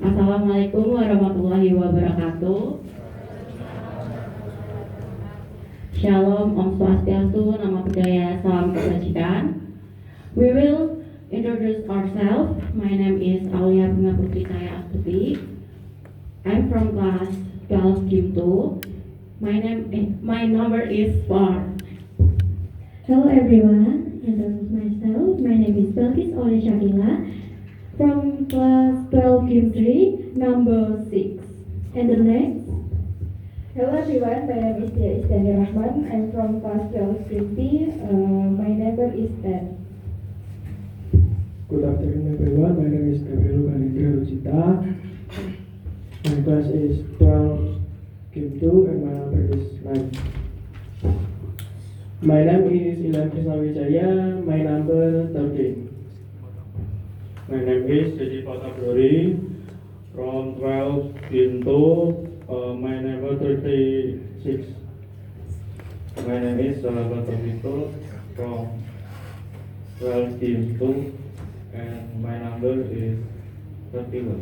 Assalamualaikum warahmatullahi wabarakatuh. Shalom, Om Swastiastu, Namo Buddhaya, Salam Kebajikan. We will introduce ourselves. My name is Aulia Bunga Putri Cahaya Astuti. I'm from class 12 Gym 2. My number is 4. Hello everyone, introduce myself. My name is Belkis Aulia Shakila from class 12 Gym 3, number 6. And the next. Hello everyone, my name is Tia Istiani Rahman. I'm from class 12 Gym 3. My number is 10. Good afternoon everyone, my name is Gabriel Galindra Rucita. My class is 12 Gym 2 and my number is 9. My name is Ilham Krishna Wijaya, my number 13. My name is Dedi Patabrori from 12 Gym 2. My number 36. My name is Salabato Vito from 12 Gym 2 and my number is 31.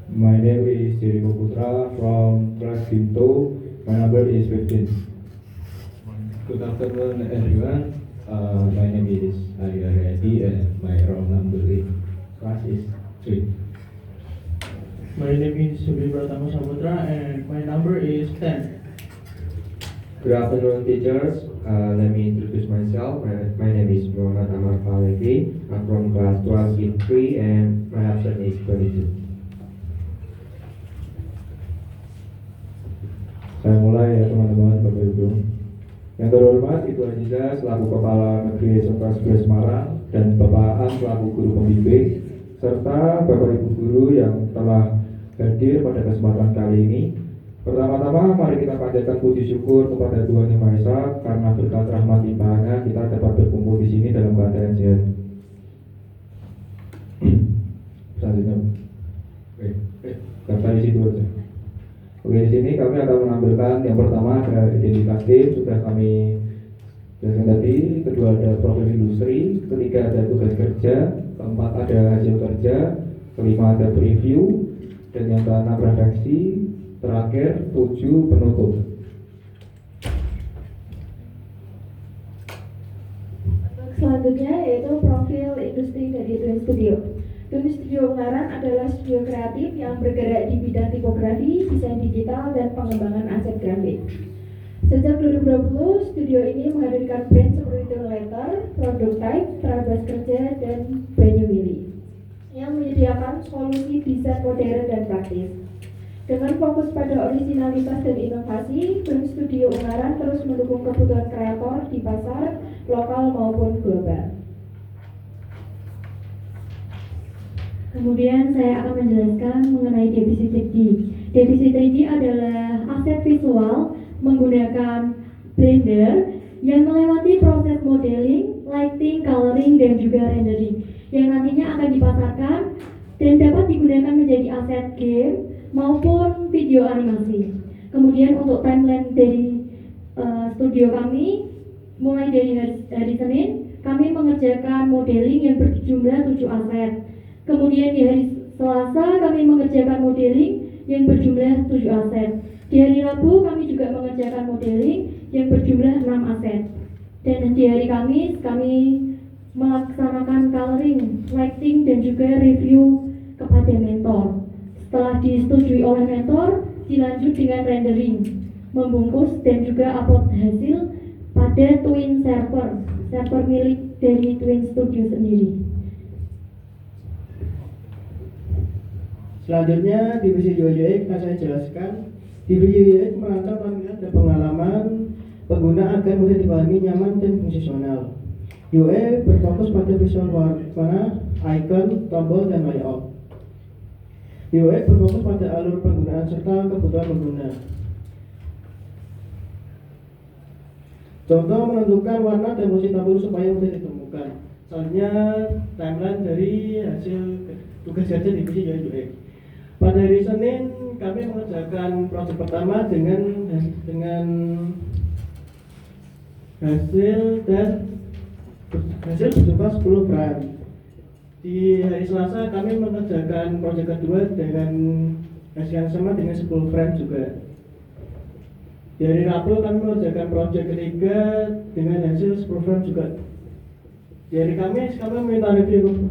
My name is Jericho Putra from class Gym 2. My number is 15. Good afternoon everyone. My name is Ari Aryadi and my roll number in class is 3. My name is Subhi Pratama Saputra and my number is 10. Good afternoon teachers. Let me introduce myself. My name is Muhammad Amar Faleki. I'm from class 12 Gym 3 and my absent is 22. Saya mulai ya teman-teman, Bapak Ibu. Yang terhormat Ibu Aziza selaku Kepala Negeri SMK 11 Semarang dan Bapak An selaku Guru Pembimbing serta Bapak Ibu Guru yang telah hadir pada kesempatan kali ini. Pertama-tama mari kita panjatkan puji syukur kepada Tuhan Yang Maha Esa karena berkat rahmat limpahannya kita dapat berkumpul di sini dalam keadaan sehat. Selanjutnya, daftar isi dulu aja. Oke, di sini kami akan menampilkan yang pertama ada identitas tim sudah kami jelaskan tadi, kedua ada profil industri, ketiga ada tugas kerja, keempat ada hasil kerja, kelima ada preview, dan yang keenam refleksi, terakhir 7 penutup. Selanjutnya yaitu profil industri dari Twin Studio. Twin Studio Ungaran adalah studio kreatif yang bergerak di bidang tipografi, desain digital, dan pengembangan aset grafik. Sejak 2020, studio ini menghadirkan brand seperti Twin Letter, Prototype, Terabas Kerja, dan Banyu Willy yang menyediakan solusi desain modern dan praktis. Dengan fokus pada originalitas dan inovasi, Twin Studio Ungaran terus mendukung kebutuhan kreator di pasar lokal maupun global. Kemudian saya akan menjelaskan mengenai defisit 3D. Defisit 3D adalah aset visual menggunakan Blender yang melewati proses modeling, lighting, coloring, dan juga rendering yang nantinya akan dipasarkan dan dapat digunakan menjadi aset game maupun video animasi. Kemudian untuk timeline dari studio kami, mulai dari hari Senin, kami mengerjakan modeling yang berjumlah 7 aset. Kemudian di hari Selasa kami mengerjakan modeling yang berjumlah 7 aset. Di hari Rabu kami juga mengerjakan modeling yang berjumlah 6 aset. Dan di hari Kamis kami melaksanakan coloring, lighting, dan juga review kepada mentor. Setelah disetujui oleh mentor, dilanjut dengan rendering, membungkus, dan juga upload hasil pada Twin server milik dari Twin Studio sendiri. Selanjutnya divisi UI akan saya jelaskan. Divisi UI merancang tampilan dan pengalaman pengguna agar mudah dipahami, nyaman, dan fungsional. UI berfokus pada visual warna, icon, tombol, dan layout. UI berfokus pada alur penggunaan serta kebutuhan pengguna. Contoh menentukan warna dan posisi tombol supaya mudah ditemukan. Selanjutnya timeline dari hasil tugas kerja divisi UI. Pada hari Senin kami mengerjakan proyek pertama dengan hasil berupa 10 frame. Di hari Selasa kami mengerjakan proyek kedua dengan hasil yang sama dengan 10 frame juga. Di hari Rabu kami mengerjakan proyek ketiga dengan hasil 10 frame juga. Di hari Kamis kami meminta review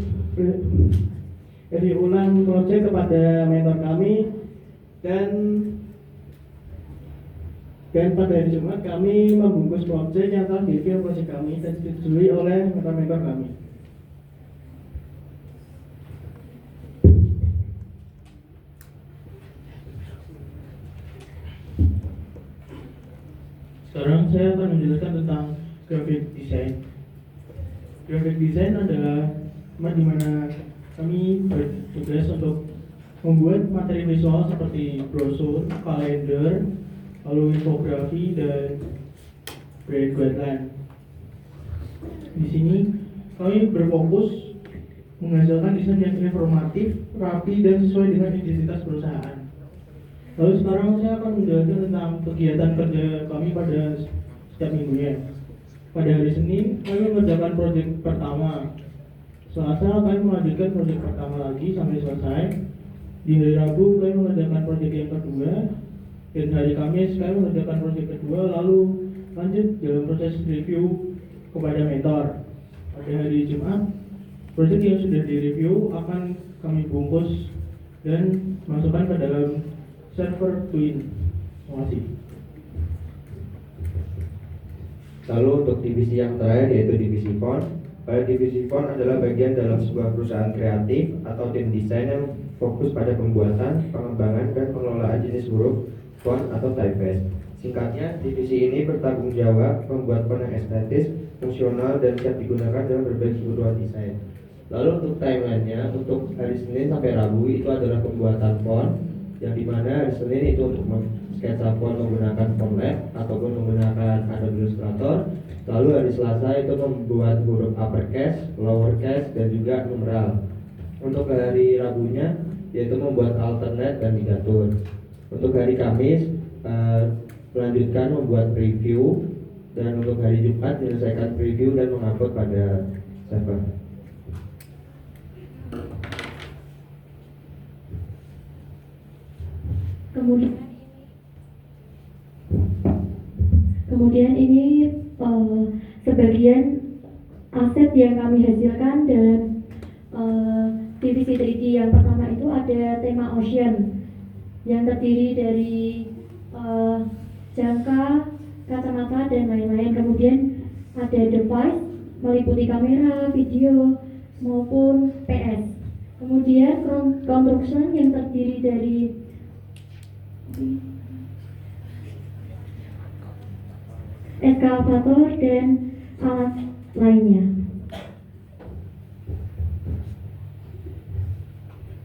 ulang proyek kepada mentor kami dan pada hari Jumat kami membungkus proyek yang telah di-review proyek kami dan disetujui oleh mentor-mentor kami. Sekarang saya akan menjelaskan tentang graphic design. Graphic design adalah di mana kami bertugas untuk membuat materi visual seperti brosur, kalender, lalu infografi dan brand guideline. Di sini kami berfokus menghasilkan desain yang informatif, rapi, dan sesuai dengan identitas perusahaan. Lalu sekarang saya akan menjelaskan tentang kegiatan kerja kami pada setiap minggunya. Pada hari Senin, kami mengerjakan proyek pertama. Selasa, kami melanjutkan proyek pertama lagi sampai selesai. Di hari Rabu, kami mengerjakan proyek yang kedua. Dan hari Kamis, kami mengerjakan proyek kedua, lalu lanjut dalam proses review kepada mentor. Pada hari Jumat, proyek yang sudah direview akan kami bungkus dan masukkan ke dalam server Twin. Terima kasih. Lalu untuk divisi yang terakhir yaitu divisi font. Pada divisi font adalah bagian dalam sebuah perusahaan kreatif atau tim desain yang fokus pada pembuatan, pengembangan, dan pengelolaan jenis huruf, font, atau typeface. Singkatnya, divisi ini bertanggung jawab membuat font yang estetis, fungsional, dan siap digunakan dalam berbagai kebutuhan desain. Lalu untuk timelinenya, untuk hari Senin sampai Rabu itu adalah pembuatan font, yang dimana hari Senin itu untuk sketsa font menggunakan font lab ataupun menggunakan Adobe Illustrator. Lalu hari Selasa itu membuat huruf uppercase, lowercase, dan juga numeral. Untuk hari Rabunya yaitu membuat alternate dan ligatur. Untuk hari Kamis melanjutkan membuat preview, dan untuk hari Jumat menyelesaikan preview dan mengupload pada server. Kemudian ini sebagian aset yang kami hasilkan dalam divisi 3D. Yang pertama itu ada tema ocean yang terdiri dari jangka, kacamata, dan lain-lain. Kemudian ada device meliputi kamera, video, maupun PS. Kemudian construction yang terdiri dari eskavator dan alat lainnya.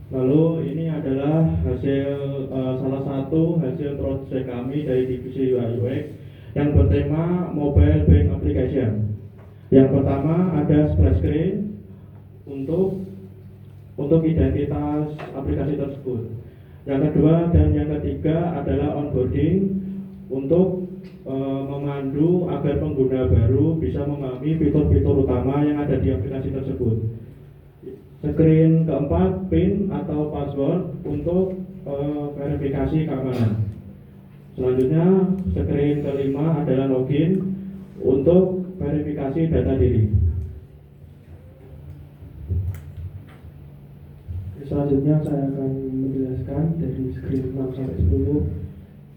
Lalu ini adalah hasil salah satu hasil proyek kami dari divisi UI UX yang bertema Mobile Bank Application. Yang pertama ada splash screen untuk identitas aplikasi tersebut. Yang kedua dan yang ketiga adalah onboarding untuk memandu agar pengguna baru bisa memahami fitur-fitur utama yang ada di aplikasi tersebut. Screen keempat, PIN atau password untuk verifikasi keamanan. Selanjutnya, screen kelima adalah login untuk verifikasi data diri. Selanjutnya saya akan menjelaskan dari screen 6 sampai 10.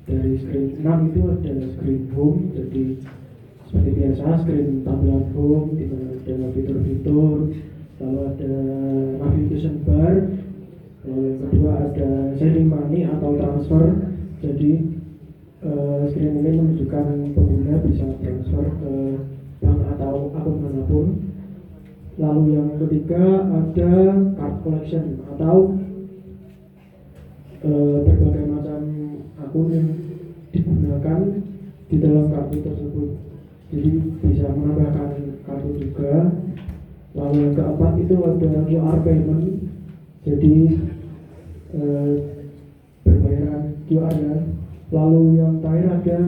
Dari screen 6 itu ada screen home, jadi seperti biasa screen tampilan home di mana ada fitur-fitur, lalu ada navigation bar, lalu yang kedua ada sending money atau transfer. Jadi screen ini menunjukkan pengguna bisa transfer ke bank atau akun manapun. Lalu yang ketiga ada card collection atau berbagai macam akun yang digunakan di dalam kartu tersebut. Jadi bisa menambahkan kartu juga. Lalu yang keempat itu ada QR payment. Jadi berbayaran QR ya. Lalu yang terakhir ada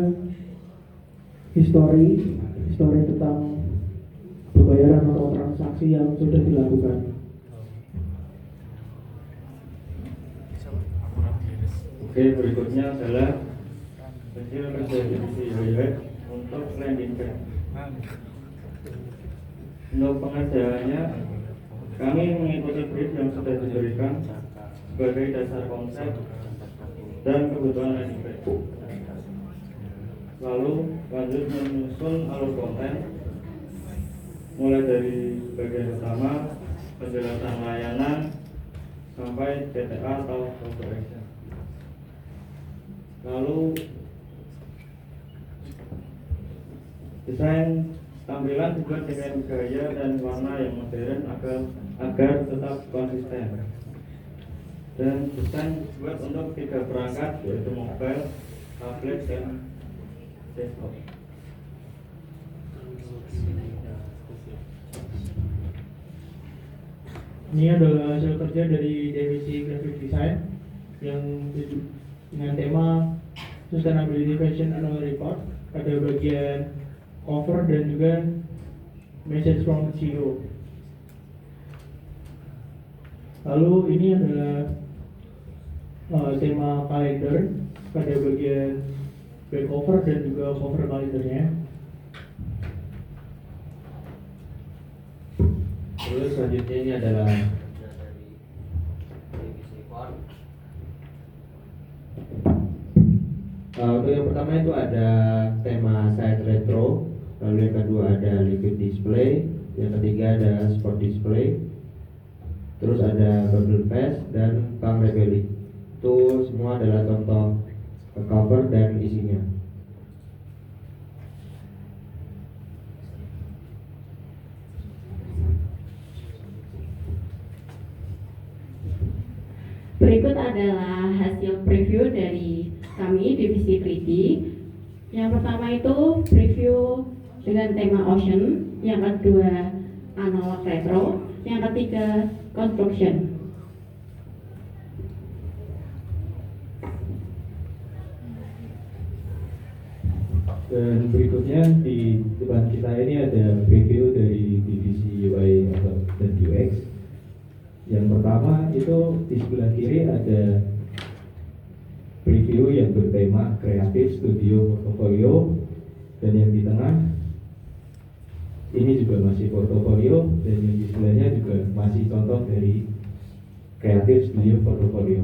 history tentang pembayaran atau transaksi yang sudah dilakukan. Oke, berikutnya adalah hasil kerja divisi YOYX untuk landing page. Untuk pengerjaannya, kami mengikuti brief yang sudah diberikan sebagai dasar konsep dan kebutuhan landing page. Lalu lanjut menyusun alur konten, mulai dari bagian utama, penjelasan layanan, sampai CTA atau call to action. Lalu desain tampilan juga dengan gaya dan warna yang modern agar tetap konsisten. Dan desain dibuat untuk 3 perangkat, yaitu mobile, tablet, dan desktop. Ini adalah hasil kerja dari divisi graphic design yang dengan tema Sustainability Fashion Annual Report. Ada bagian cover dan juga message from the CEO. Lalu ini adalah tema kalender pada bagian back cover dan juga cover kalendernya. Terus selanjutnya ini adalah untuk yang pertama itu ada tema side retro, lalu yang kedua ada liquid display, yang ketiga ada sport display, terus ada bubble fest dan Kang Rebelli. Itu semua adalah contoh cover dan isinya. Berikut adalah hasil preview dari kami divisi 3D. Yang pertama itu preview dengan tema ocean, yang kedua analog retro, yang ketiga construction. Dan berikutnya di depan kita ini ada preview dari divisi UI dan UX. Yang pertama itu di sebelah kiri ada preview yang bertema kreatif studio portfolio, dan yang di tengah ini juga masih portfolio, dan yang di sebelahnya juga masih contoh dari kreatif studio portfolio.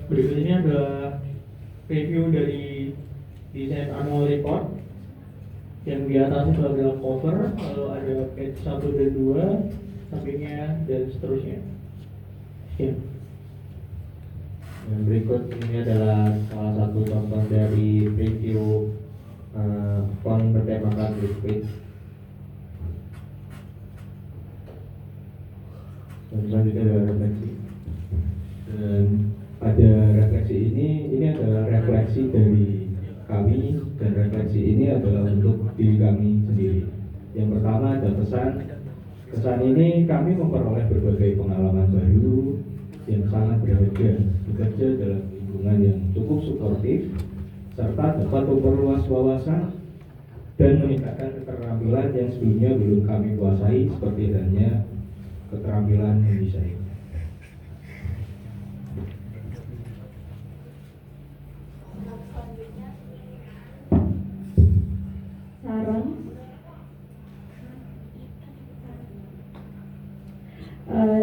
Berikut ini adalah preview dari desain annual report. Yang di atas itu adalah cover, lalu ada page 1 dan 2, sampingnya dan seterusnya. Ya. Yang berikut ini adalah salah satu contoh dari preview font bertemakan liquid. Dan selanjutnya adalah refleksi. Dan pada refleksi ini adalah refleksi dari kami, dan refleksi ini adalah untuk diri kami sendiri. Yang pertama ada pesan. Pesan ini kami memperoleh berbagai pengalaman baru yang sangat berharga, bekerja dalam lingkungan yang cukup suportif, serta dapat memperluas wawasan dan meningkatkan keterampilan yang sebelumnya belum kami kuasai, seperti halnya keterampilan mendesain.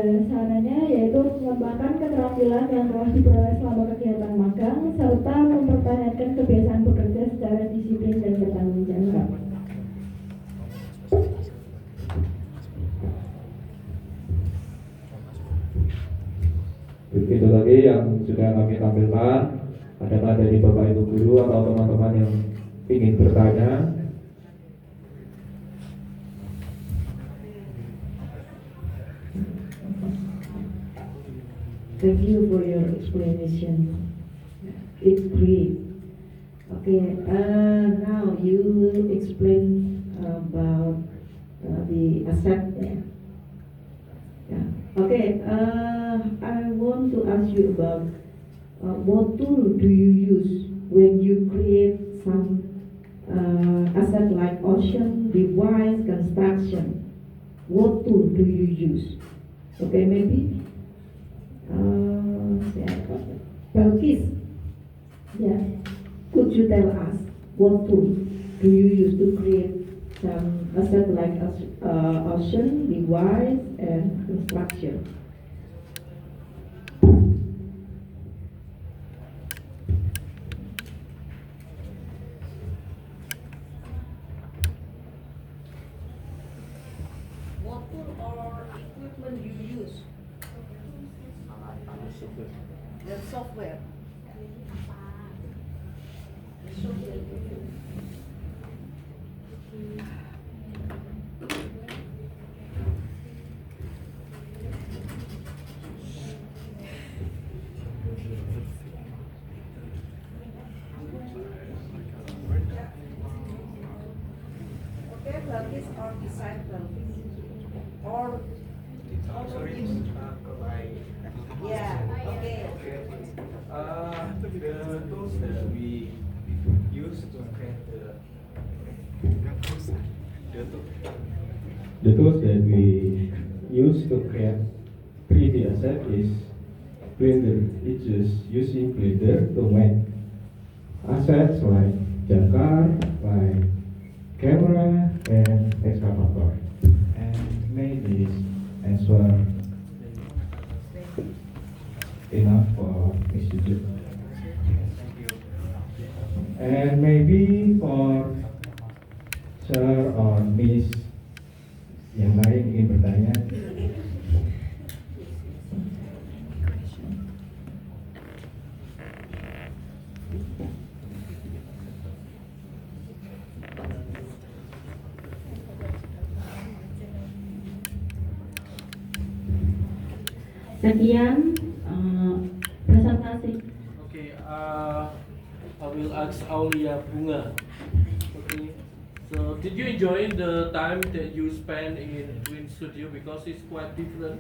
Sarannya yaitu mengembangkan keterampilan yang telah diperoleh selama kegiatan magang serta mempertahankan kebiasaan bekerja secara disiplin dan bertanggung jawab. Begitu tadi yang sudah kami tampilkan. Adakah dari Bapak Ibu guru atau teman-teman yang ingin bertanya? Thank you for your explanation. It's great. Okay, now you explain about the asset. Yeah. Okay. I want to ask you about what tool do you use when you create some asset like ocean, device, construction? What tool do you use? Okay, maybe Belkis, Ya, could you tell us what tool do you use to create some asset like ocean, device, and instruction? What tool or equipment you use? The software. Okay, Belkis or beside Belkis? Or yeah, okay. The tools that we use to create The tools that we use to create 3D asset is Blender. It's just using Blender to make assets like jangkar, like camera, and excavator. And maybe this answer enough for Institute. And maybe for Sir or Miss yang lain ingin bertanya. Sekian presentasi. Okay, I will ask Aulia Bunga. Okay, so did you enjoy the time that you spent in Twin Studio, because it's quite different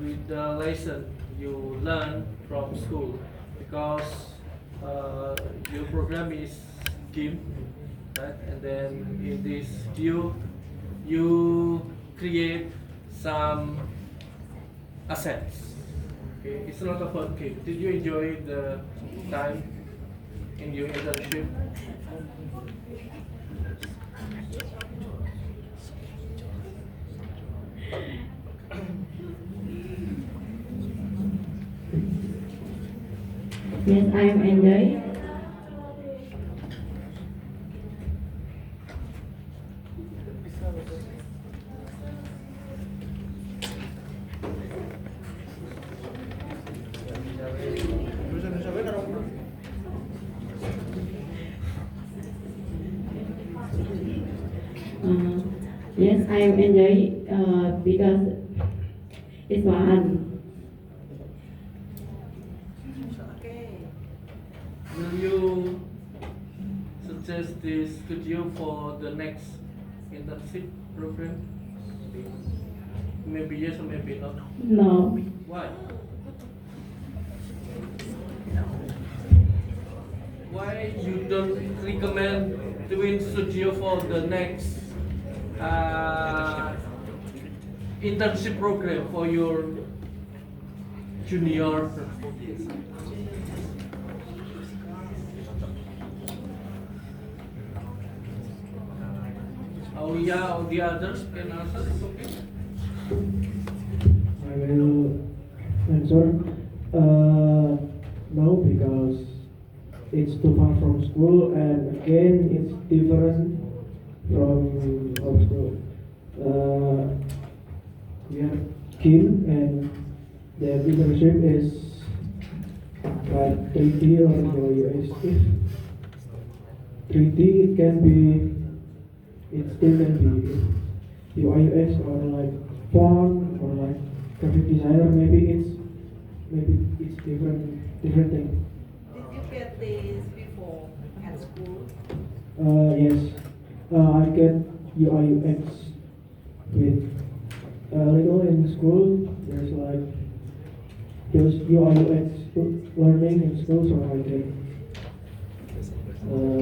with the lesson you learn from school, because your program is game, right? And then in this studio you create some assets. Okay, it's not about game. Did you enjoy the time in your internship? Yes, I am enjoy. Yes, I am enjoy because it's fun. Okay. Will you suggest this studio for the next internship program? Maybe yes or maybe not. No, Why? Why you don't recommend doing studio for the next internship program for your junior? Oh yeah, the others can answer. It's okay. I will answer. No, because it's too far from school, and again, it's different from our school. We are keen, and the internship is like 3D or UX. If 3D, it can be, it still can be UI UX or like font or like graphic designer. Maybe it's different thing. Did you get this before at school? Yes, I get UI UX with a little in school. There's like those UI UX learning in school, so I get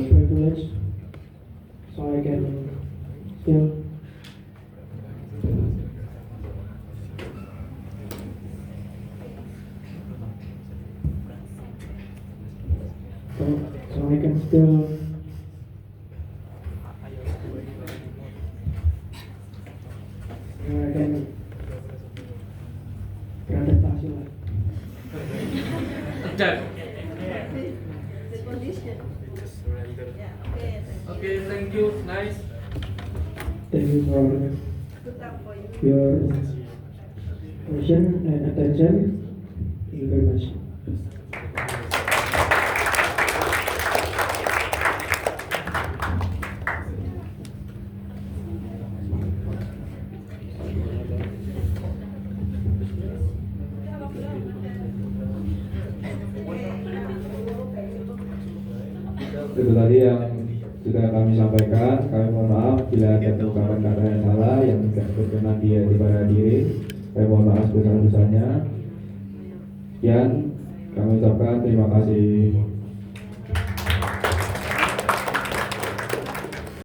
privilege, so I can still. so I can still I can beradaptasi lah. Adapt. The condition. Yeah, okay. Okay, thank you. Nice. Thank you for Good luck for you. your question and attention. Thank you very much. Itu tadi yang sudah kami sampaikan. Kami mohon maaf bila ada ungkapan kata yang salah yang tidak berkenan di pada diri. Kami mohon maaf sebesar-besarnya. Sekian, kami ucapkan terima kasih.